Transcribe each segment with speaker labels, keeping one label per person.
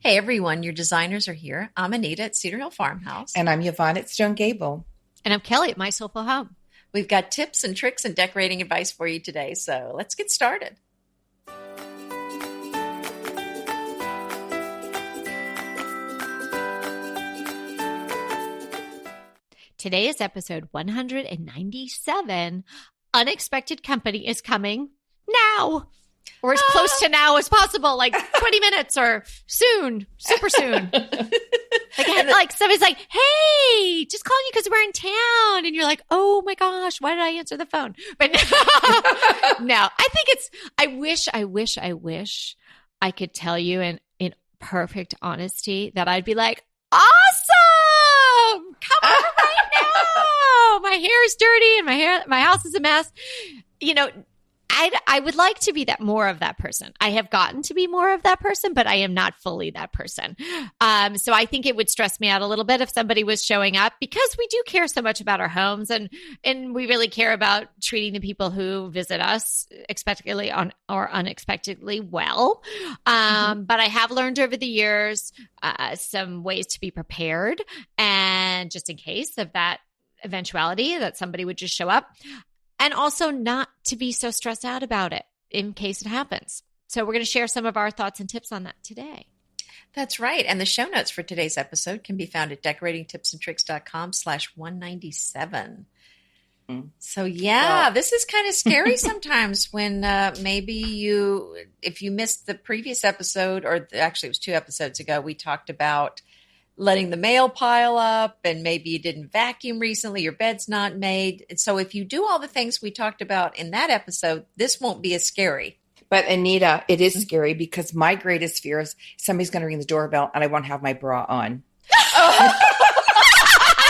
Speaker 1: Hey everyone, your designers are here. I'm Anita at Cedar Hill Farmhouse.
Speaker 2: And I'm Yvonne at Stone Gable.
Speaker 3: And I'm Kelly at My Soulful Home.
Speaker 1: We've got tips and tricks and decorating advice for you today, so let's get started.
Speaker 3: Today is episode 197. Unexpected company is coming now. Or as close to now as possible, like 20 minutes or soon, super soon. Like somebody's like, hey, just calling you because we're in town. And you're like, oh my gosh, why did I answer the phone? But no, I think I wish I could tell you in perfect honesty that I'd be like, awesome, come over right now. My hair is dirty and my house is a mess. You know, I would like to be more of that person. I have gotten to be more of that person, but I am not fully that person. So I think it would stress me out a little bit if somebody was showing up, because we do care so much about our homes and we really care about treating the people who visit us expectedly or unexpectedly well. But I have learned over the years some ways to be prepared, and just in case of that eventuality that somebody would just show up. And also not to be so stressed out about it in case it happens. So we're going to share some of our thoughts and tips on that today.
Speaker 1: That's right. And the show notes for today's episode can be found at decoratingtipsandtricks.com/197. So this is kind of scary sometimes when maybe if you missed the previous episode, or actually it was 2 episodes ago, we talked about letting the mail pile up, and maybe you didn't vacuum recently, your bed's not made. And so if you do all the things we talked about in that episode, this won't be as scary.
Speaker 2: But Anita, it is scary because my greatest fear is somebody's going to ring the doorbell and I won't have my bra on.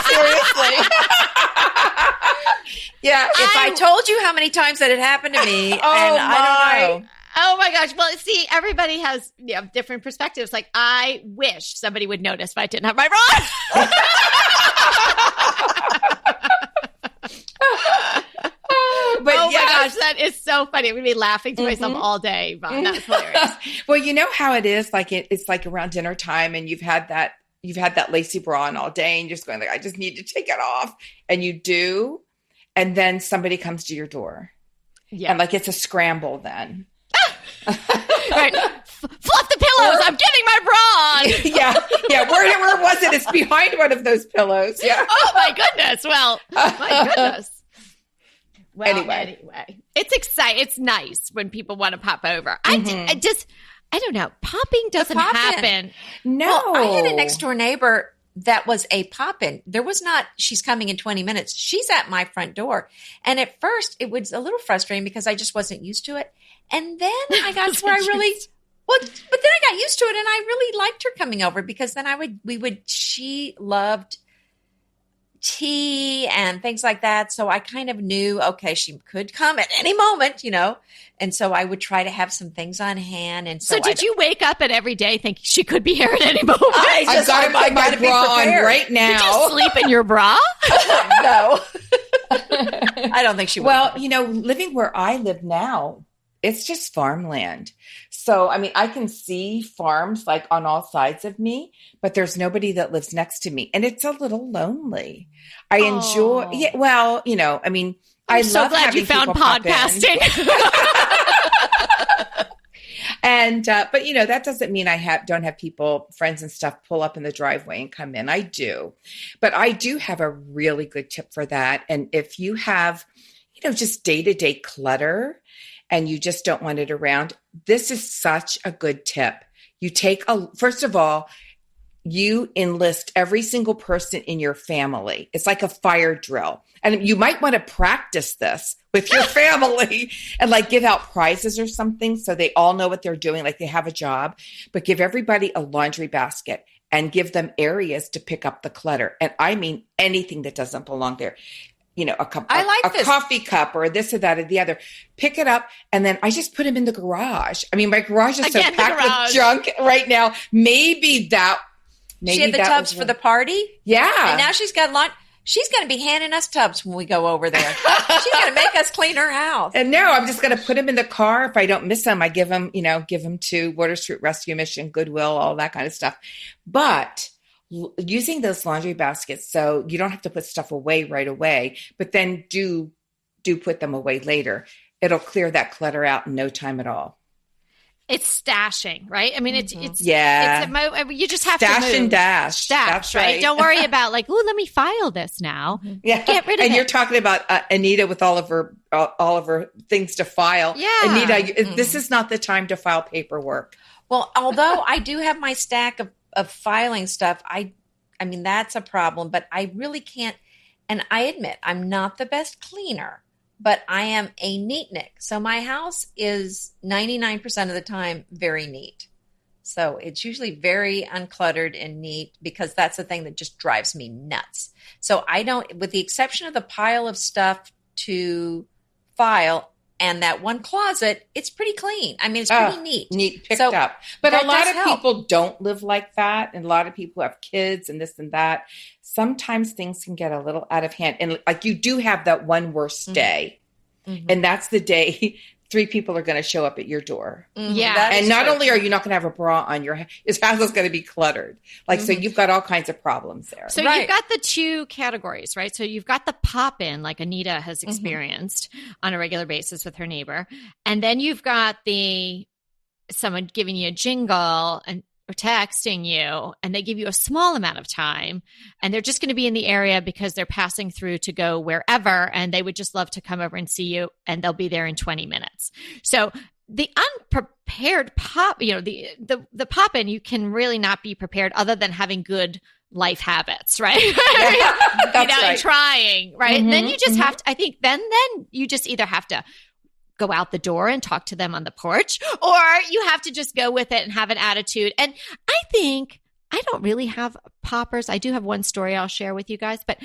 Speaker 1: Seriously.
Speaker 2: Yeah.
Speaker 1: If I told you how many times that had happened to me, I don't know.
Speaker 3: Oh my gosh. Well, see, everybody has different perspectives. Like, I wish somebody would notice if I didn't have my bra on.
Speaker 2: But
Speaker 3: oh my gosh, that is so funny. I'm going to be laughing to myself all day, Yvonne. That's hilarious.
Speaker 2: Well, you know how it is? Like it's like around dinner time and you've had that lacy bra on all day and you're just going like, I just need to take it off. And you do. And then somebody comes to your door. Yeah. And like, it's a scramble then.
Speaker 3: Right. Fluff the pillows. I'm getting my bra on.
Speaker 2: Yeah. Where was it? It's behind one of those pillows. Yeah.
Speaker 3: Oh my goodness. Well, my goodness. Well,
Speaker 2: anyway,
Speaker 3: it's exciting. It's nice when people want to pop over. I don't know. Popping doesn't happen.
Speaker 2: No.
Speaker 1: Well, I had a next door neighbor that was a pop-in. There was not, she's coming in 20 minutes. She's at my front door. And at first it was a little frustrating because I just wasn't used to it. And then I got to where but then I got used to it and I really liked her coming over because then she loved tea and things like that. So I kind of knew, okay, she could come at any moment, and so I would try to have some things on hand. And so
Speaker 3: did you wake up every day thinking she could be here at any moment?
Speaker 2: I've got my bra on right now.
Speaker 3: Did you sleep in your bra?
Speaker 1: No. I don't think she would.
Speaker 2: Well, living where I live now, it's just farmland. So, I mean, I can see farms like on all sides of me, but there's nobody that lives next to me. And it's a little lonely. I enjoy,
Speaker 3: I'm so glad you found podcasting.
Speaker 2: And, but that doesn't mean I don't have people, friends and stuff pull up in the driveway and come in. I do, but I do have a really good tip for that. And if you have, just day-to-day clutter, and you just don't want it around, this is such a good tip. First of all, you enlist every single person in your family. It's like a fire drill. And you might want to practice this with your family and like give out prizes or something so they all know what they're doing, like they have a job, but give everybody a laundry basket and give them areas to pick up the clutter. And I mean anything that doesn't belong there. A coffee cup or this or that or the other. Pick it up, and then I just put them in the garage. I mean, my garage is so packed with junk right now. Maybe
Speaker 1: she had the tubs for the party?
Speaker 2: Yeah.
Speaker 1: And now she's got she's going to be handing us tubs when we go over there. She's going to make us clean her house.
Speaker 2: And no, I'm just going to put them in the car. If I don't miss them, I give them to Water Street Rescue Mission, Goodwill, all that kind of stuff. But using those laundry baskets, so you don't have to put stuff away right away, but then do put them away later. It'll clear that clutter out in no time at all.
Speaker 3: It's stashing, right? I mean, it's you just have
Speaker 2: stash
Speaker 3: to move.
Speaker 2: And dash.
Speaker 3: Stash,
Speaker 2: that's
Speaker 3: right? Don't worry about like, oh, let me file this now.
Speaker 2: Yeah,
Speaker 3: get rid of it.
Speaker 2: And you're talking about Anita with all of her things to file.
Speaker 3: Yeah,
Speaker 2: Anita, this is not the time to file paperwork.
Speaker 1: Well, although I do have my stack of filing stuff, I mean that's a problem. But I really can't. And I admit I'm not the best cleaner. But I am a neatnik. So my house is 99% of the time very neat. So it's usually very uncluttered and neat because that's the thing that just drives me nuts. So I don't, with the exception of the pile of stuff to file and that one closet, it's pretty clean. I mean, it's pretty neat.
Speaker 2: Neat, picked up. But a lot of people don't live like that. And a lot of people have kids and this and that. Sometimes things can get a little out of hand. And like you do have that one worst day. Mm-hmm. And that's the day 3 people are going to show up at your door.
Speaker 3: Mm-hmm. Yeah.
Speaker 2: And not only are you not going to have a bra on your house is going to be cluttered. Like, so you've got all kinds of problems there.
Speaker 3: So you've got the 2 categories, right? So you've got the pop-in like Anita has experienced on a regular basis with her neighbor. And then you've got someone giving you a jingle or texting you, and they give you a small amount of time, and they're just going to be in the area because they're passing through to go wherever, and they would just love to come over and see you, and they'll be there in 20 minutes. So the unprepared pop, the pop-in, you can really not be prepared other than having good life habits, right?
Speaker 2: Yeah, that's right.
Speaker 3: And trying, right? Mm-hmm, and then you just have to, I think then you just either have to go out the door and talk to them on the porch, or you have to just go with it and have an attitude. And I think I don't really have poppers. I do have one story I'll share with you guys, but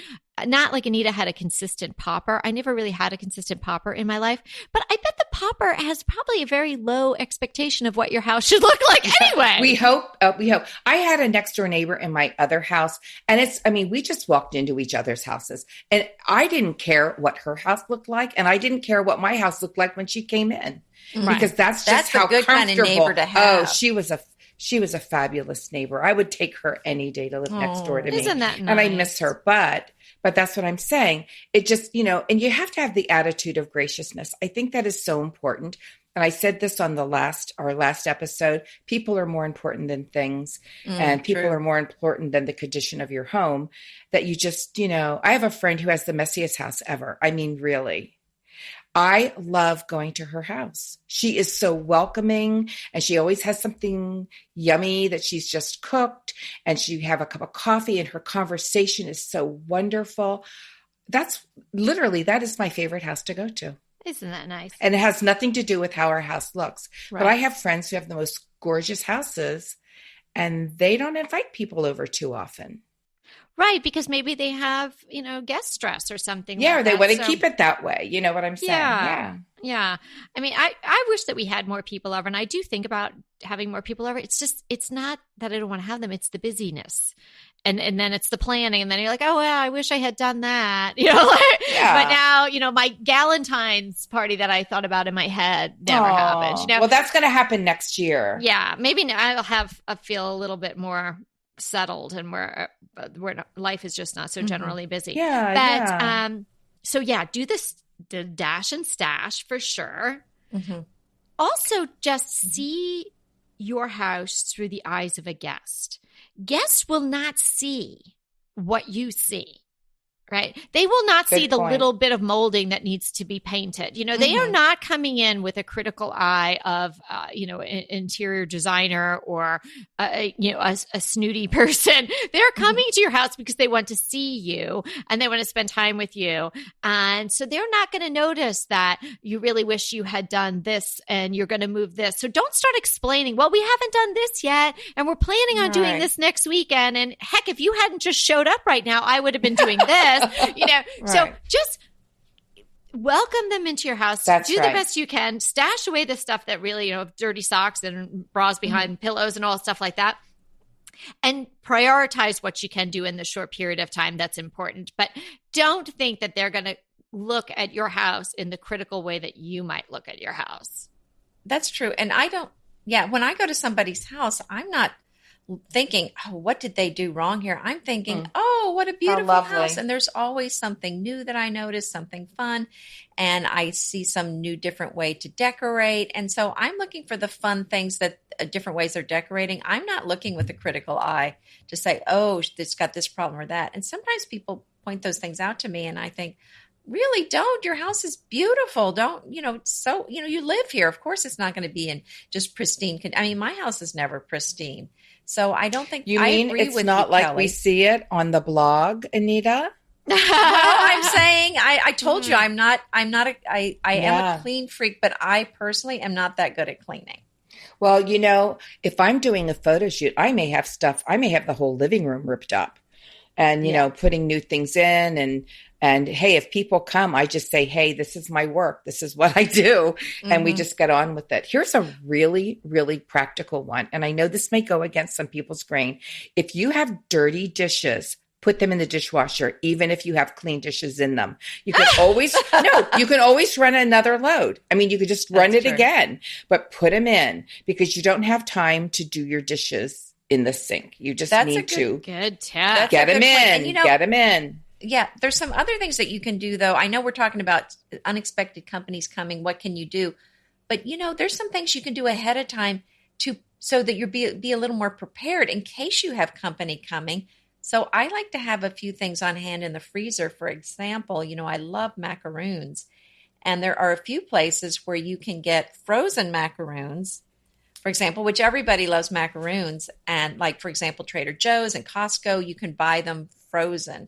Speaker 3: not like Anita had a consistent popper. I never really had a consistent popper in my life, but I bet the popper has probably a very low expectation of what your house should look like anyway.
Speaker 2: We hope. I had a next door neighbor in my other house, and we just walked into each other's houses, and I didn't care what her house looked like, and I didn't care what my house looked like when she came in, because that's how
Speaker 1: a good kind of neighbor to have.
Speaker 2: Oh, she was a fabulous neighbor. I would take her any day to live next door to me.
Speaker 3: Isn't that nice?
Speaker 2: And I miss her, but that's what I'm saying. It just, and you have to have the attitude of graciousness. I think that is so important. And I said this on our last episode, people are more important than things, and people are more important than the condition of your home, that you just, I have a friend who has the messiest house ever. I mean, really. I love going to her house. She is so welcoming, and she always has something yummy that she's just cooked, and she have a cup of coffee, and her conversation is so wonderful. That is my favorite house to go to.
Speaker 3: Isn't that nice?
Speaker 2: And it has nothing to do with how our house looks. Right. But I have friends who have the most gorgeous houses, and they don't invite people over too often.
Speaker 3: Right, because maybe they have, guest stress or something.
Speaker 2: Yeah,
Speaker 3: like
Speaker 2: or they
Speaker 3: that.
Speaker 2: want to keep it that way. You know what I'm saying?
Speaker 3: Yeah. I mean, I wish that we had more people over, and I do think about having more people over. It's not that I don't want to have them. It's the busyness. And then it's the planning, and then you're like, oh, well, I wish I had done that. But now, my Galentine's party that I thought about in my head never happened.
Speaker 2: Well, that's going to happen next year.
Speaker 3: Yeah, maybe I'll feel a little bit more settled, and where life is just not so generally busy.
Speaker 2: Yeah.
Speaker 3: But do the dash and stash for sure. Mm-hmm. Also, just see your house through the eyes of a guest. Guests will not see what you see. Right. They will not see the little bit of molding that needs to be painted. They are not coming in with a critical eye of, an interior designer or, a snooty person. They're coming to your house because they want to see you and they want to spend time with you. And so they're not going to notice that you really wish you had done this and you're going to move this. So don't start explaining, well, we haven't done this yet, and we're planning on doing this next weekend. And heck, if you hadn't just showed up right now, I would have been doing this. So just welcome them into your house. Do the best you can. Stash away the stuff that really, dirty socks and bras behind pillows and all stuff like that. And prioritize what you can do in the short period of time. That's important. But don't think that they're going to look at your house in the critical way that you might look at your house.
Speaker 1: That's true. And when I go to somebody's house, I'm not thinking, oh, what did they do wrong here? I'm thinking, oh, what a beautiful house. And there's always something new that I notice, something fun. And I see some new different way to decorate. And so I'm looking for the fun things that different ways they're decorating. I'm not looking with a critical eye to say, oh, it's got this problem or that. And sometimes people point those things out to me and I think, really don't. Your house is beautiful. Don't, you live here. Of course, it's not going to be in just pristine. I mean, my house is never pristine. So I don't think
Speaker 2: you mean
Speaker 1: agree
Speaker 2: it's
Speaker 1: with
Speaker 2: not
Speaker 1: you,
Speaker 2: like
Speaker 1: Kelly.
Speaker 2: we see it on the blog, Anita?
Speaker 1: Well, I'm saying I told you I am a clean freak, but I personally am not that good at cleaning.
Speaker 2: Well, if I'm doing a photo shoot, I may have the whole living room ripped up and, putting new things in and hey, if people come, I just say, hey, this is my work. This is what I do. And we just get on with it. Here's a really, really practical one. And I know this may go against some people's grain. If you have dirty dishes, put them in the dishwasher, even if you have clean dishes in them. You can always, you can always run another load. I mean, you could just run it again, but put them in because you don't have time to do your dishes in the sink. You just need to
Speaker 3: good
Speaker 2: get them in, get them in.
Speaker 1: Yeah, there's some other things that you can do, though. I know we're talking about unexpected companies coming. What can you do? But, there's some things you can do ahead of time so that you'll be a little more prepared in case you have company coming. So I like to have a few things on hand in the freezer. For example, I love macaroons. And there are a few places where you can get frozen macaroons, for example, which everybody loves macaroons. And like, for example, Trader Joe's and Costco, you can buy them frozen.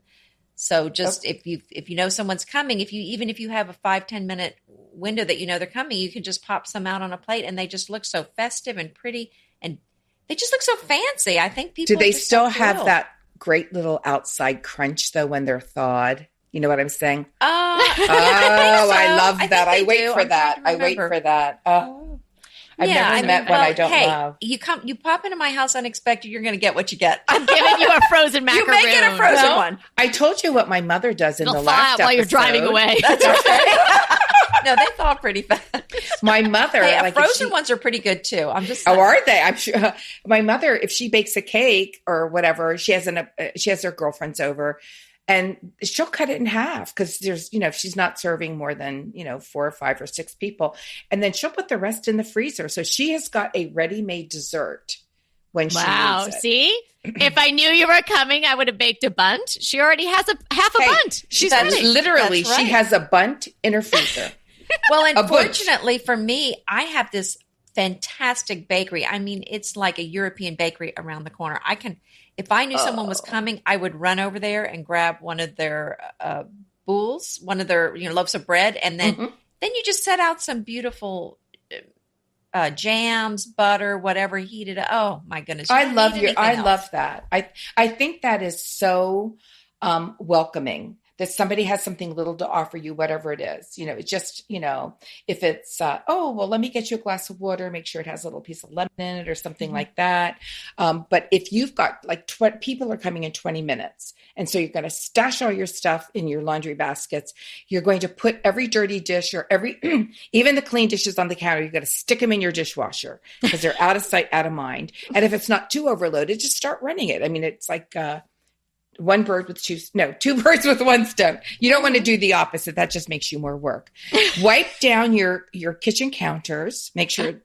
Speaker 1: So just if you know someone's coming, if you have a 5-10 minute window that they're coming, you can just pop some out on a plate and they just look so festive and pretty and they just look so fancy. I think people
Speaker 2: do they still have that great little outside crunch though when they're thawed? You know what I'm saying? I love that. I wait for that. I wait for that. I've never met one I don't love.
Speaker 1: You pop into my house unexpected, you're going to get what you get.
Speaker 3: I'm giving you a frozen macaroon.
Speaker 1: You may get a frozen one.
Speaker 2: I told you what my mother does in the last episode.
Speaker 3: While you're driving away.
Speaker 1: That's okay. No, they thaw pretty fast.
Speaker 2: My mother,
Speaker 1: frozen ones are pretty good too. I'm just
Speaker 2: saying. Oh, are they? I'm sure. My mother, if she bakes a cake or whatever, she has her girlfriends over. And she'll cut it in half because there's, she's not serving more than, 4 or 5 or 6 people. And then she'll put the rest in the freezer. So she has got a ready-made dessert when she needs it.
Speaker 3: See? If I knew you were coming, I would have baked a bunt. She already has half a bunt. She's ready.
Speaker 2: Literally, she has a bunt in her freezer.
Speaker 1: Well, unfortunately for me, I have this fantastic bakery. I mean, it's like a European bakery around the corner. If I knew someone was coming, I would run over there and grab one of their boules, one of their loaves of bread, and then you just set out some beautiful jams, butter, whatever heated. Oh my goodness!
Speaker 2: I love that. I think that is so welcoming. That somebody has something little to offer you, whatever it is. It's just, if it's, let me get you a glass of water, make sure it has a little piece of lemon in it or something like that. But if you've got people are coming in 20 minutes. And so you're going to stash all your stuff in your laundry baskets. You're going to put every dirty dish or even the clean dishes on the counter, you're going to stick them in your dishwasher because they're out of sight, out of mind. And if it's not too overloaded, just start running it. I mean, it's like, two birds with one stone. You don't want to do the opposite. That just makes you more work. Wipe down your kitchen counters. Make sure,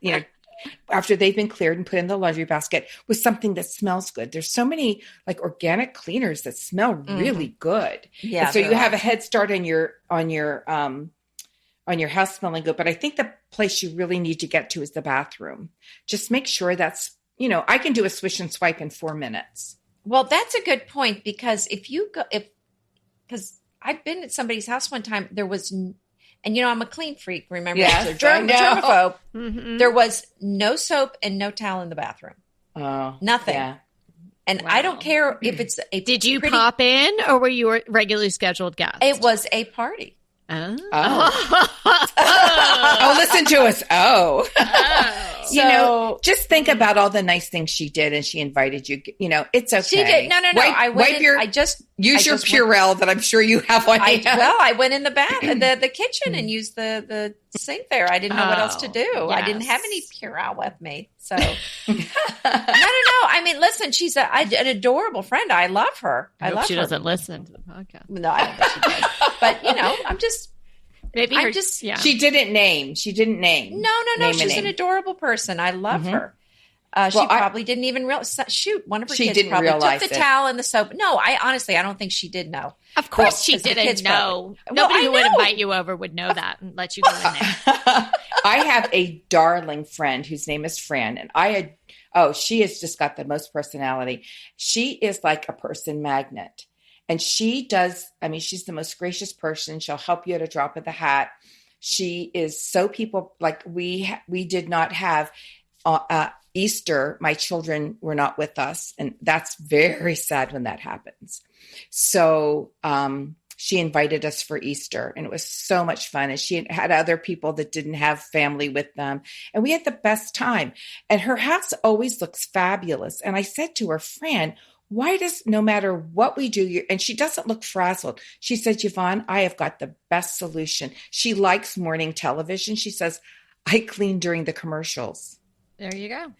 Speaker 2: after they've been cleared and put in the laundry basket with something that smells good. There's so many organic cleaners that smell really good. Yeah. And so you have a head start on your house smelling good. But I think the place you really need to get to is the bathroom. Just make sure that's, I can do a swish and swipe in 4 minutes.
Speaker 1: Well, that's a good point because because I've been at somebody's house one time, there was, and I'm a clean freak, remember?
Speaker 2: Yes,
Speaker 1: germaphobe. Mm-hmm. There was no soap and no towel in the bathroom.
Speaker 2: Oh,
Speaker 1: nothing.
Speaker 2: Yeah.
Speaker 1: And I don't care if it's a
Speaker 3: Did you pop in or were you a regularly scheduled guest?
Speaker 1: It was a party.
Speaker 3: Oh.
Speaker 2: Oh, listen to us. Oh.
Speaker 1: So,
Speaker 2: just think about all the nice things she did, and she invited you. It's okay.
Speaker 1: She did. No.
Speaker 2: Use your Purell that I'm sure you have on hand.
Speaker 1: I went in the the kitchen and used the sink there. I didn't know what else to do.
Speaker 3: Yes.
Speaker 1: I didn't have any Purell with me. So, no. I mean, listen, she's an adorable friend. I love her. I love her.
Speaker 3: She doesn't listen to the podcast.
Speaker 1: No, I don't think she does. But, I'm just...
Speaker 3: Maybe
Speaker 2: She didn't name.
Speaker 1: No. She's an adorable person. I love her. She probably didn't even realize. Shoot, one of her kids probably took the towel and the soap. No, I don't think she did know.
Speaker 3: Of course she didn't know. Nobody who would invite you over would know that and let you go in there.
Speaker 2: I have a darling friend whose name is Fran, and she has just got the most personality. She is like a person magnet. And she's the most gracious person. She'll help you at a drop of the hat. She is so we did not have Easter. My children were not with us. And that's very sad when that happens. So she invited us for Easter, and it was so much fun. And she had other people that didn't have family with them. And we had the best time. And her house always looks fabulous. And I said to her, Fran, why does, no matter what we do, and she doesn't look frazzled. She said, Yvonne, I have got the best solution. She likes morning television. She says, I clean during the commercials.
Speaker 3: There you go.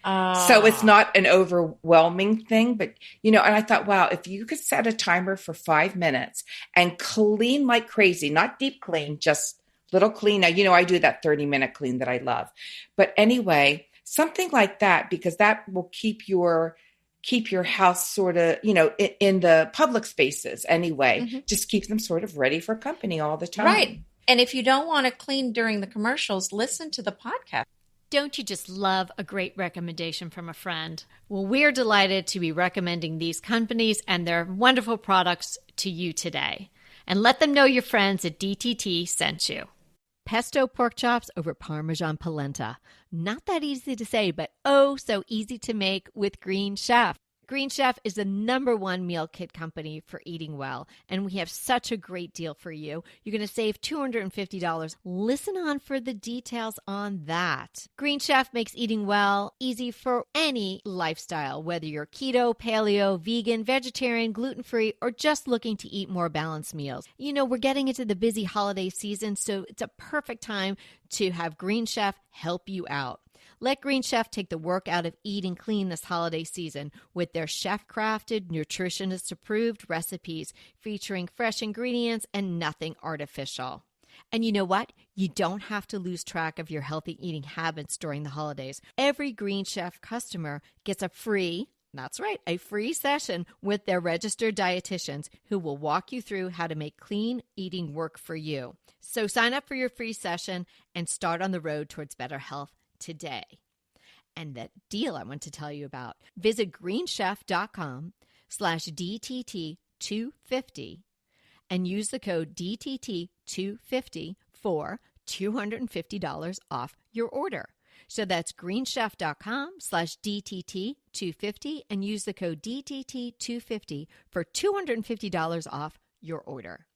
Speaker 2: So it's not an overwhelming thing, but, and I thought, wow, if you could set a timer for 5 minutes and clean like crazy, not deep clean, just little clean. Now, I do that 30-minute clean that I love. But anyway, something like that, because that will keep your house sort of, in the public spaces anyway. Just keep them sort of ready for company all the time.
Speaker 1: Right. And if you don't want to clean during the commercials, listen to the podcast.
Speaker 3: Don't you just love a great recommendation from a friend? Well, we're delighted to be recommending these companies and their wonderful products to you today. And let them know your friends at DTT sent you. Pesto pork chops over Parmesan polenta. Not that easy to say, but oh so easy to make with Green Chef. Green Chef is the #1 meal kit company for eating well, and we have such a great deal for you. You're going to save $250. Listen on for the details on that. Green Chef makes eating well easy for any lifestyle, whether you're keto, paleo, vegan, vegetarian, gluten-free, or just looking to eat more balanced meals. We're getting into the busy holiday season, so it's a perfect time to have Green Chef help you out. Let Green Chef take the work out of eating clean this holiday season with their chef-crafted, nutritionist-approved recipes featuring fresh ingredients and nothing artificial. And you know what? You don't have to lose track of your healthy eating habits during the holidays. Every Green Chef customer gets a free session with their registered dietitians who will walk you through how to make clean eating work for you. So sign up for your free session and start on the road towards better health today. And that deal I want to tell you about, visit greenchef.com/DTT250 and use the code DTT250 for $250 off your order. So that's greenchef.com/DTT250 and use the code DTT250 for $250 off your order.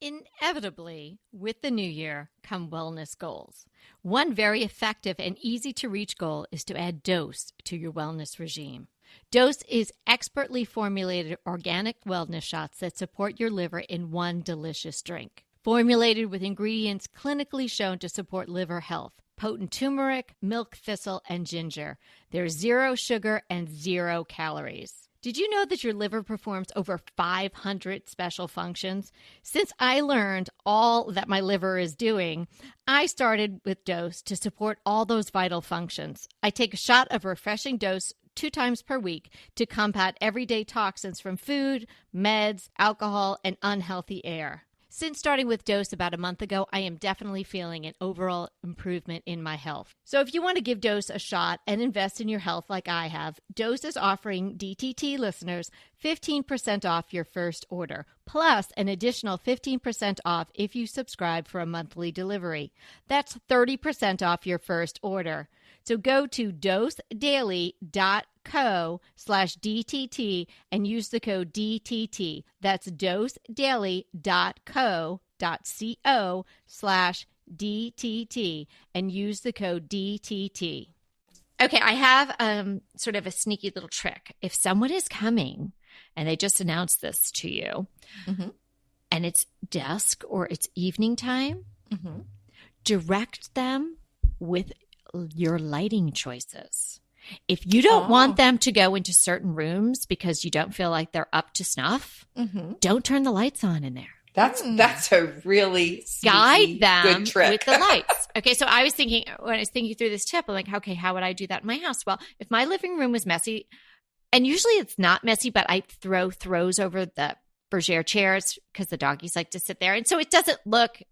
Speaker 3: Inevitably, with the new year come wellness goals. One very effective and easy to reach goal is to add Dose to your wellness regime. Dose is expertly formulated organic wellness shots that support your liver in one delicious drink. Formulated with ingredients clinically shown to support liver health. Potent turmeric, milk thistle, and ginger. There's 0 sugar and 0 calories. Did you know that your liver performs over 500 special functions? Since I learned all that my liver is doing, I started with Dose to support all those vital functions. I take a shot of refreshing Dose 2 times per week to combat everyday toxins from food, meds, alcohol, and unhealthy air. Since starting with Dose about a month ago, I am definitely feeling an overall improvement in my health. So if you want to give Dose a shot and invest in your health like I have, Dose is offering DTT listeners 15% off your first order, plus an additional 15% off if you subscribe for a monthly delivery. That's 30% off your first order. So go to dosedaily.co/DTT and use the code DTT. That's dosedaily.co.co/DTT DTT and use the code DTT. Okay, I have sort of a sneaky little trick. If someone is coming and they just announced this to you, and it's dusk or it's evening time, direct them with your lighting choices. If you don't want them to go into certain rooms because you don't feel like they're up to snuff, don't turn the lights on in there.
Speaker 2: That's a really
Speaker 3: guide them
Speaker 2: good trick.
Speaker 3: with the lights. Okay, so I was thinking, when I was thinking through this tip, I'm like, okay, how would I do that in my house? Well, if my living room was messy, and usually it's not messy, but I throw throws over the bergère chairs because the doggies like to sit there. And so it doesn't look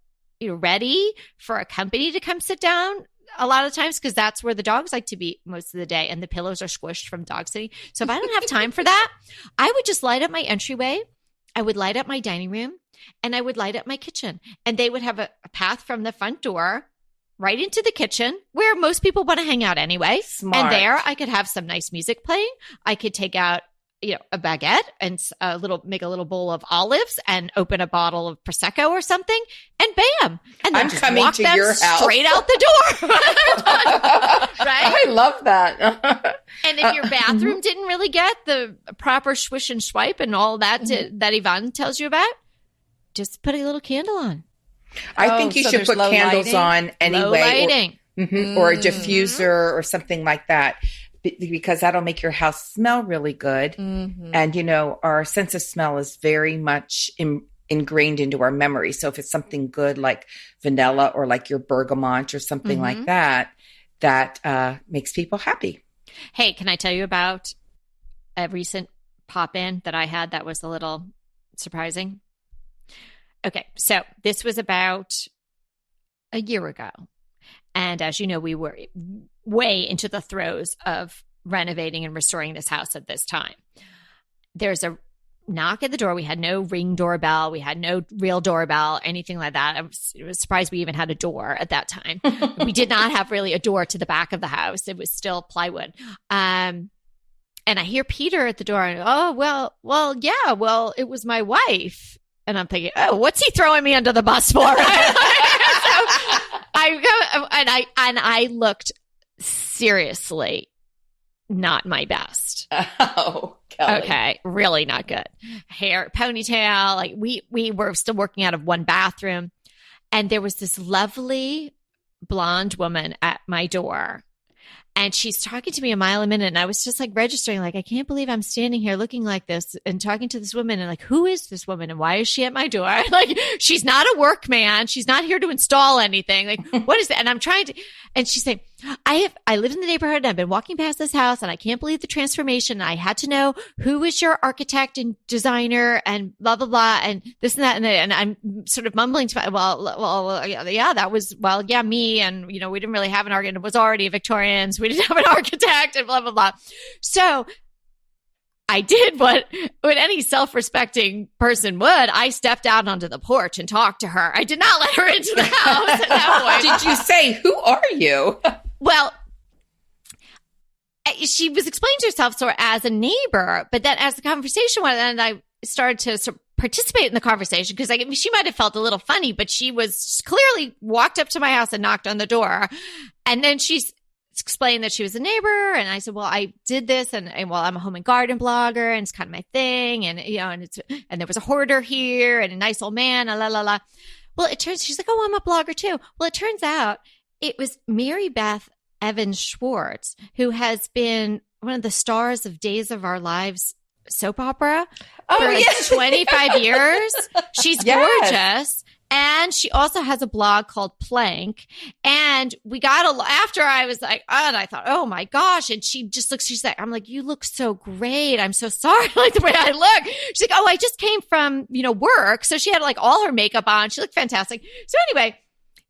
Speaker 3: ready for a company to come sit down a lot of times, because that's where the dogs like to be most of the day, and the pillows are squished from dog sitting. So if I don't have time for that, I would just light up my entryway. I would light up my dining room, and I would light up my kitchen. And they would have a path from the front door right into the kitchen, where most people want to hang out anyway.
Speaker 2: Smart.
Speaker 3: And there I could have some nice music playing. I could take out a baguette and make a little bowl of olives and open a bottle of Prosecco or something, and bam. And then
Speaker 2: I'm
Speaker 3: just
Speaker 2: coming
Speaker 3: walk
Speaker 2: to
Speaker 3: them
Speaker 2: your house.
Speaker 3: straight out the door. Right?
Speaker 2: I love that.
Speaker 3: And if your bathroom didn't really get the proper swish and swipe and all that that Yvonne tells you about, just put a little candle on.
Speaker 2: I think you should put candles on anyway.
Speaker 3: Low lighting.
Speaker 2: Or a diffuser or something like that, because that'll make your house smell really good. And, our sense of smell is very much ingrained into our memory. So if it's something good like vanilla or like your bergamot or something like that, that makes people happy.
Speaker 3: Hey, can I tell you about a recent pop-in that I had that was a little surprising? Okay, so this was about a year ago. And as you know, we were way into the throes of renovating and restoring this house at this time. There's a knock at the door. We had no Ring doorbell. We had no real doorbell, anything like that. I was surprised we even had a door at that time. We did not have really a door to the back of the house. It was still plywood. And I hear Peter at the door. And, yeah, it was my wife. And I'm thinking, oh, what's he throwing me under the bus for? I looked seriously not my best.
Speaker 2: Oh, Kelly.
Speaker 3: Okay, really not good. Hair, ponytail. Like we were still working out of one bathroom, and there was this lovely blonde woman at my door. And she's talking to me a mile a minute. And I was just like registering, like, I can't believe I'm standing here looking like this and talking to this woman. And like, who is this woman? And why is she at my door? Like, she's not a workman. She's not here to install anything. Like, what is that? And I'm trying to, and she's saying, I live in the neighborhood and I've been walking past this house and I can't believe the transformation. I had to know who is your architect and designer and blah, blah, blah. And this and that. And I'm sort of mumbling to that was, me. And, we didn't really have an architect. It was already a Victorians. We didn't have an architect and blah, blah, blah. So I did what any self-respecting person would. I stepped out onto the porch and talked to her. I did not let her into the house at that point.
Speaker 2: Did you say, who are you?
Speaker 3: Well, she was explaining to herself sort of as a neighbor, but then as the conversation went, and I started to sort of participate in the conversation because she might have felt a little funny, but she was clearly walked up to my house and knocked on the door. And then she's explained that she was a neighbor. And I said, well, I did this and I'm a home and garden blogger and it's kind of my thing. And, and there was a hoarder here and a nice old man, la, la, la. Well, she's like, oh, I'm a blogger too. Well, it turns out it was Mary Beth Evans Schwartz, who has been one of the stars of Days of Our Lives soap opera for 25 years. She's gorgeous. And she also has a blog called Plank. And we got after I was like, and I thought, oh my gosh. And she just looks, she's like, I'm like, you look so great. I'm so sorry. Like the way I look. She's like, oh, I just came from, work. So she had like all her makeup on. She looked fantastic. So anyway,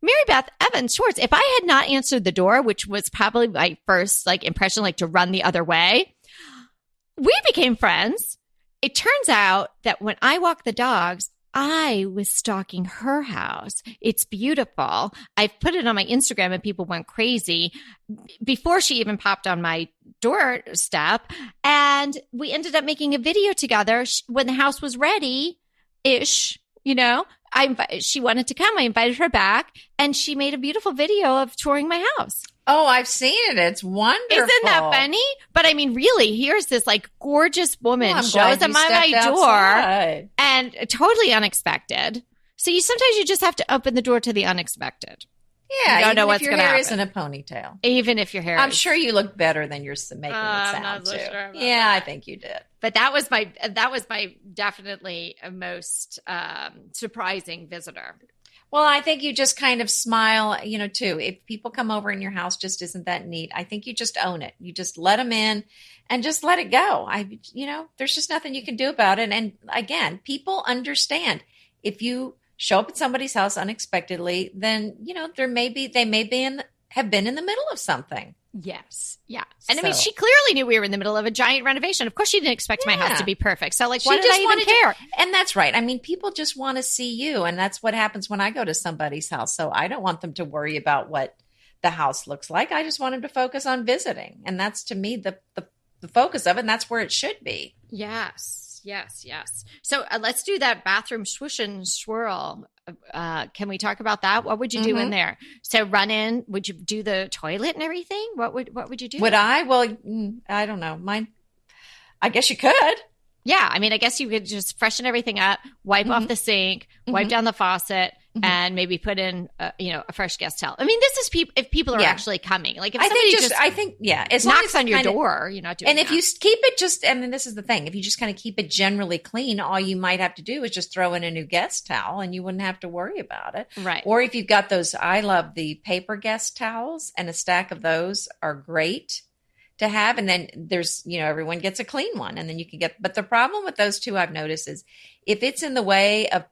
Speaker 3: Mary Beth Evans Schwartz, if I had not answered the door, which was probably my first impression, to run the other way, we became friends. It turns out that when I walk the dogs, I was stalking her house. It's beautiful. I've put it on my Instagram and people went crazy before she even popped on my doorstep. And we ended up making a video together when the house was ready-ish. She wanted to come. I invited her back, and she made a beautiful video of touring my house.
Speaker 1: Oh, I've seen it. It's wonderful.
Speaker 3: Isn't that funny? But I mean, really, here's this like gorgeous woman shows up at my door, and totally unexpected. So sometimes you just have to open the door to the unexpected.
Speaker 1: Yeah,
Speaker 3: you don't know what's
Speaker 1: going
Speaker 3: to happen.
Speaker 1: Isn't a ponytail.
Speaker 3: Even if your hair,
Speaker 1: I'm sure you look better than you're making it sound.
Speaker 3: I'm not so
Speaker 1: too.
Speaker 3: sure about
Speaker 1: that. I think you did.
Speaker 3: But that was my definitely most surprising visitor.
Speaker 1: Well, I think you just kind of smile, too. If people come over and your house just isn't that neat, I think you just own it. You just let them in and just let it go. There's just nothing you can do about it. And again, people understand if you show up at somebody's house unexpectedly, then, they may have been in the middle of something.
Speaker 3: Yes. Yeah. And I mean, she clearly knew we were in the middle of a giant renovation. Of course, she didn't expect my house to be perfect. So why did I even care?
Speaker 1: And that's right. I mean, people just want to see you. And that's what happens when I go to somebody's house. So I don't want them to worry about what the house looks like. I just want them to focus on visiting. And that's, to me, the focus of it. And that's where it should be.
Speaker 3: Yes. So let's do that bathroom swoosh and swirl. Can we talk about that? What would you do in there? So run in. Would you do the toilet and everything? What would you do?
Speaker 1: Would I? Well, I don't know. I guess you could.
Speaker 3: Yeah. I mean, I guess you could just freshen everything up, wipe off the sink, wipe down the faucet, and maybe put in, a fresh guest towel. I mean, this is if people are actually coming. Like if somebody
Speaker 1: as
Speaker 3: knocks on your door, you're not doing
Speaker 1: that. And if you keep it this is the thing, if you just kind of keep it generally clean, all you might have to do is just throw in a new guest towel and you wouldn't have to worry about it.
Speaker 3: Right.
Speaker 1: Or if you've got those, I love the paper guest towels, and a stack of those are great to have. And then there's, everyone gets a clean one, and then you can but the problem with those two I've noticed is if it's in the way of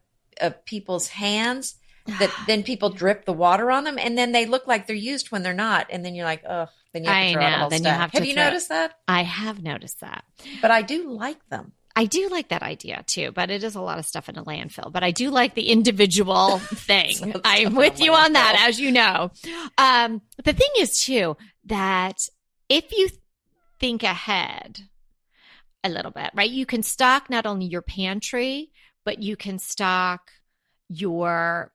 Speaker 1: people's hands, that then people drip the water on them, and then they look like they're used when they're not. And then you're like, oh, then you have to throw out the whole stuff. Have you noticed that?
Speaker 3: I have noticed that.
Speaker 1: But I do like them.
Speaker 3: I do like that idea too, but it is a lot of stuff in a landfill. But I do like the individual thing. I'm with you on that, as you know. The thing is too, that if you think ahead a little bit, right, you can stock not only your pantry, but you can stock your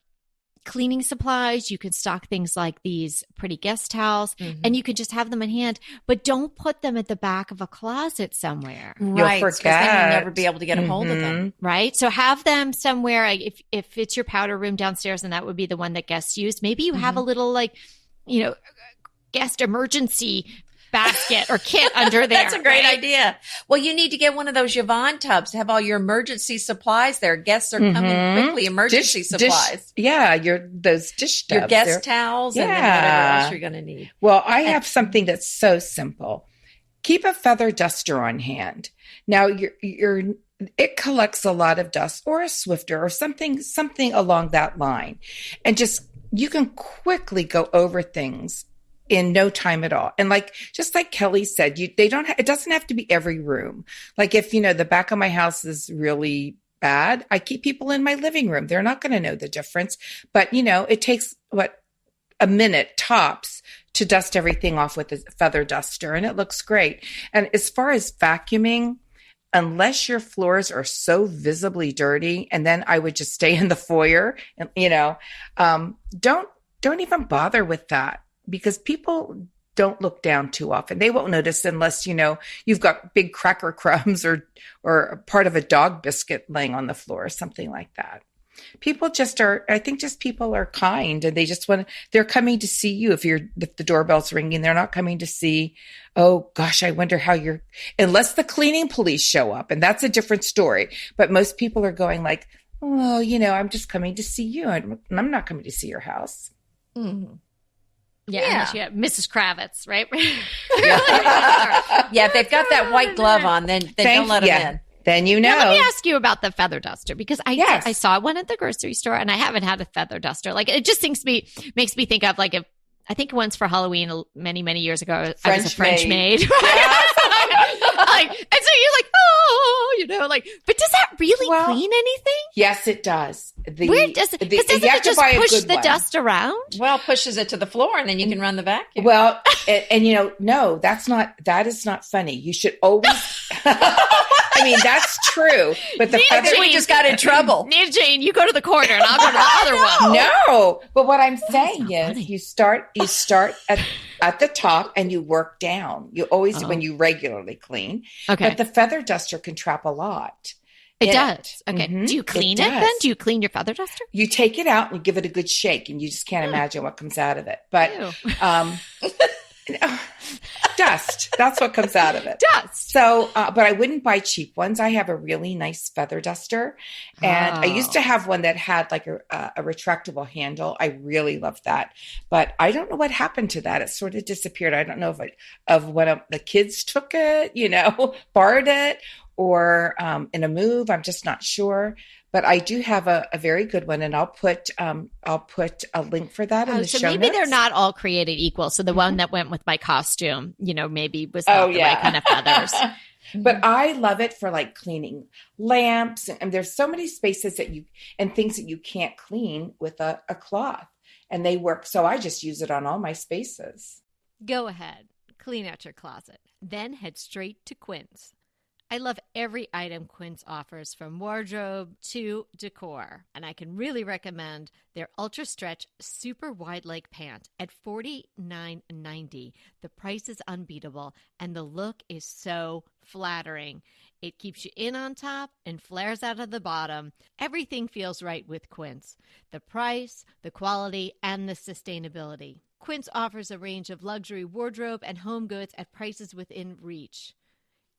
Speaker 3: cleaning supplies. You can stock things like these pretty guest towels, and you can just have them in hand, but don't put them at the back of a closet somewhere.
Speaker 1: Right. Because then you'll never be able to get a hold of them.
Speaker 3: Right. So have them somewhere. If it's your powder room downstairs and that would be the one that guests use, maybe you have a little guest emergency basket or kit under there.
Speaker 1: That's a great idea. Well, you need to get one of those Yvonne tubs to have all your emergency supplies there. Guests are coming quickly. Emergency supplies.
Speaker 2: Those dish tubs.
Speaker 1: Your guest towels and then whatever else you're going to need.
Speaker 2: Well, I have something that's so simple. Keep a feather duster on hand. Now, it collects a lot of dust, or a Swifter or something along that line. And you can quickly go over things in no time at all. And just like Kelly said, it doesn't have to be every room. Like if, the back of my house is really bad, I keep people in my living room. They're not going to know the difference, but it takes a minute tops to dust everything off with a feather duster, and it looks great. And as far as vacuuming, unless your floors are so visibly dirty, and then I would just stay in the foyer and, don't even bother with that. Because people don't look down too often. They won't notice unless, you've got big cracker crumbs or part of a dog biscuit laying on the floor or something like that. People people are kind, and they're coming to see you. If the doorbell's ringing, they're not coming to see, oh gosh, I wonder how unless the cleaning police show up, and that's a different story. But most people are going like, oh, I'm just coming to see you. I'm not coming to see your house.
Speaker 3: Mm-hmm. Yeah. Mrs. Kravitz, right?
Speaker 1: Yeah, if they've got that white glove on, then don't let them in.
Speaker 2: Then
Speaker 3: Now, let me ask you about the feather duster, because I saw one at the grocery store, and I haven't had a feather duster. Like, it just makes me think of I think once for Halloween many, many years ago, I was a French maid. Right? And so you're like, but does that really clean anything?
Speaker 2: Yes, it does.
Speaker 3: Where does it? Because doesn't it just push the dust around?
Speaker 1: Well, it pushes it to the floor, and then you can run the vacuum.
Speaker 2: Well, and no, that is not funny. You should always. I mean, that's true. But the
Speaker 1: I think we just got in trouble.
Speaker 3: Nita Jane, you go to the corner and I'll go to the other one.
Speaker 2: No, but what I'm saying is
Speaker 3: funny.
Speaker 2: you start at the top and you work down. You always, when you regularly clean.
Speaker 3: Okay.
Speaker 2: But the feather duster can trap a lot.
Speaker 3: It does. Okay.
Speaker 2: Mhm.
Speaker 3: Do you clean it
Speaker 2: does.
Speaker 3: then? Do you clean your feather duster?
Speaker 2: You take it out and you give it a good shake, and you just can't imagine what comes out of it. But dust, that's what comes out of it.
Speaker 3: Dust.
Speaker 2: So, but I wouldn't buy cheap ones. I have a really nice feather duster, and I used to have one that had like a retractable handle. I really loved that, but I don't know what happened to that. It sort of disappeared. I don't know if one of the kids took it, borrowed it, or in a move. I'm just not sure. But I do have a very good one, and I'll put a link for that in the show
Speaker 3: maybe
Speaker 2: notes.
Speaker 3: they're not all created equal. So the one that went with my costume, maybe was not the right kind of feathers.
Speaker 2: But I love it for like cleaning lamps, and there's so many spaces and things that you can't clean with a cloth, and they work. So I just use it on all my spaces.
Speaker 3: Go ahead, clean out your closet, then head straight to Quince. I love every item Quince offers, from wardrobe to decor. And I can really recommend their Ultra Stretch Super Wide Leg Pant at $49.90. The price is unbeatable, and the look is so flattering. It keeps you in on top and flares out of the bottom. Everything feels right with Quince. The price, the quality, and the sustainability. Quince offers a range of luxury wardrobe and home goods at prices within reach.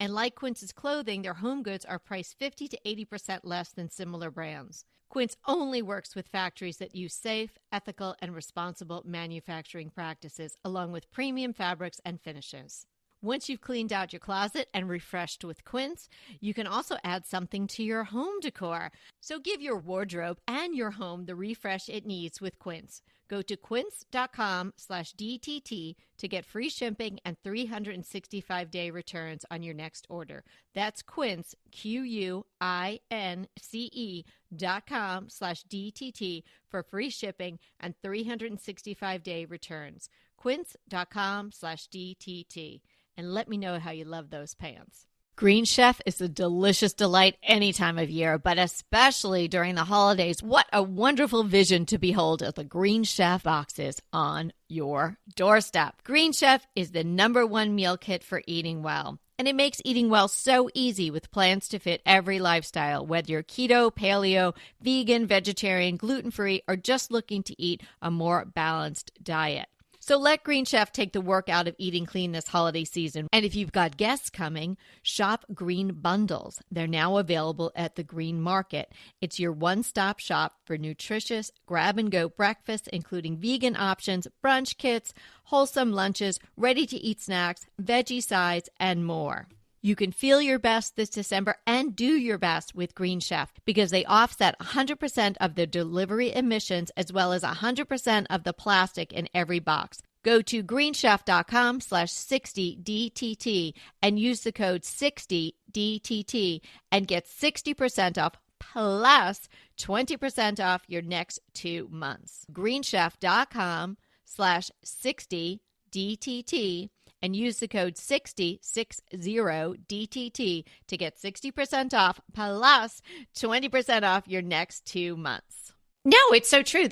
Speaker 3: And like Quince's clothing, their home goods are priced 50 to 80% less than similar brands. Quince only works with factories that use safe, ethical, and responsible manufacturing practices, along with premium fabrics and finishes. Once you've cleaned out your closet and refreshed with Quince, you can also add something to your home decor. So give your wardrobe and your home the refresh it needs with Quince. Go to quince.com/DTT to get free shipping and 365-day returns on your next order. That's Quince, QUINCE.com/DTT for free shipping and 365-day returns. Quince.com/DTT. And let me know how you love those pants. Green Chef is a delicious delight any time of year, but especially during the holidays. What a wonderful vision to behold as the Green Chef boxes on your doorstep. Green Chef is the #1 meal kit for eating well. And it makes eating well so easy with plans to fit every lifestyle, whether you're keto, paleo, vegan, vegetarian, gluten-free, or just looking to eat a more balanced diet. So let Green Chef take the work out of eating clean this holiday season. And if you've got guests coming, shop Green Bundles. They're now available at the Green Market. It's your one-stop shop for nutritious grab-and-go breakfasts, including vegan options, brunch kits, wholesome lunches, ready-to-eat snacks, veggie sides, and more. You can feel your best this December and do your best with Green Chef because they offset 100% of the delivery emissions as well as 100% of the plastic in every box. Go to greenchef.com/60DTT and use the code 60DTT and get 60% off plus 20% off your next 2 months. greenchef.com/60DTT and use the code 60DTT to get 60% off plus 20% off your next 2 months. No, it's so true.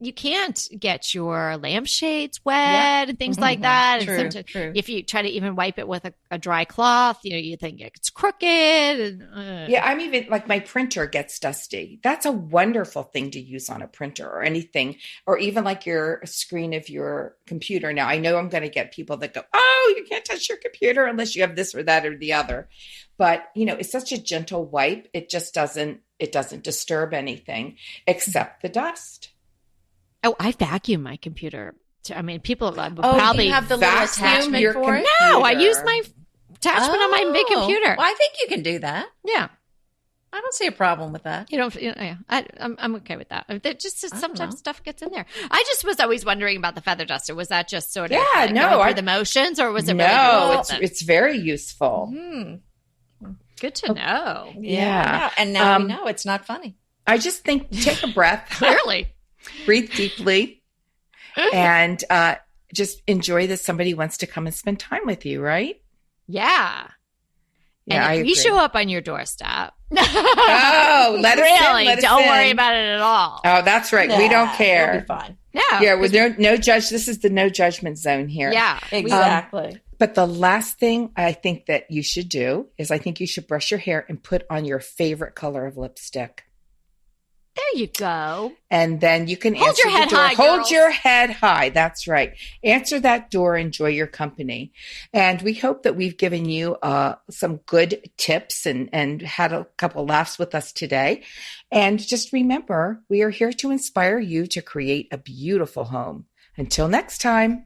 Speaker 3: You can't get your lampshades wet and things like that.
Speaker 1: True,
Speaker 3: and
Speaker 1: true.
Speaker 3: If you try to even wipe it with a dry cloth, you think it's crooked. And,
Speaker 2: Yeah, I'm even like my printer gets dusty. That's a wonderful thing to use on a printer or anything, or even like your screen of your computer. Now, I know I'm going to get people that go, oh, you can't touch your computer unless you have this or that or the other. But, it's such a gentle wipe. It just doesn't disturb anything except the dust.
Speaker 3: Oh, I vacuum my computer. I mean, people would
Speaker 1: Oh,
Speaker 3: probably
Speaker 1: you have the little
Speaker 2: vacuum
Speaker 1: attachment
Speaker 2: your
Speaker 1: for it?
Speaker 3: No, I use my attachment on my big computer.
Speaker 1: Well, I think you can do that.
Speaker 3: Yeah.
Speaker 1: I don't see a problem with that.
Speaker 3: I'm okay with that. Sometimes stuff gets in there. I just was always wondering about the feather duster. Was that just sort of for the motions, or was it really
Speaker 2: No, it's very useful.
Speaker 3: good to know?
Speaker 2: Yeah.
Speaker 1: And now we know it's not funny.
Speaker 2: I just think take a breath.
Speaker 3: Clearly.
Speaker 2: Breathe deeply and just enjoy that somebody wants to come and spend time with you, right?
Speaker 3: Yeah.
Speaker 2: Yeah, I
Speaker 3: And if we
Speaker 2: agree.
Speaker 3: show up on your doorstep.
Speaker 2: Oh, let us
Speaker 3: really,
Speaker 2: in. Let us
Speaker 3: don't
Speaker 2: in.
Speaker 3: worry about it at all.
Speaker 2: Oh, that's right. We don't care.
Speaker 1: It'll be fine.
Speaker 3: No.
Speaker 2: Yeah, with no judge. This is the no judgment zone here.
Speaker 3: Yeah.
Speaker 1: Exactly.
Speaker 2: But the last thing I think that you should do is I think you should brush your hair and put on your favorite color of lipstick.
Speaker 3: There you go.
Speaker 2: And then you can
Speaker 3: Hold
Speaker 2: answer
Speaker 3: your head
Speaker 2: the door.
Speaker 3: high,
Speaker 2: Hold
Speaker 3: girls.
Speaker 2: your head high. That's right. Answer that door. Enjoy your company. And we hope that we've given you some good tips and had a couple laughs with us today. And just remember, we are here to inspire you to create a beautiful home. Until next time.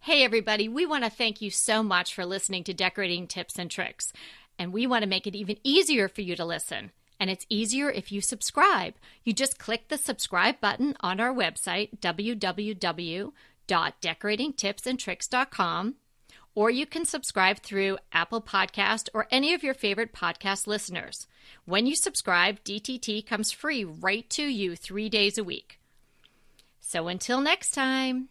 Speaker 3: Hey, everybody. We want to thank you so much for listening to Decorating Tips and Tricks. And we want to make it even easier for you to listen. And it's easier if you subscribe. You just click the subscribe button on our website, www.decoratingtipsandtricks.com. Or you can subscribe through Apple Podcast or any of your favorite podcast listeners. When you subscribe, DTT comes free right to you 3 days a week. So until next time.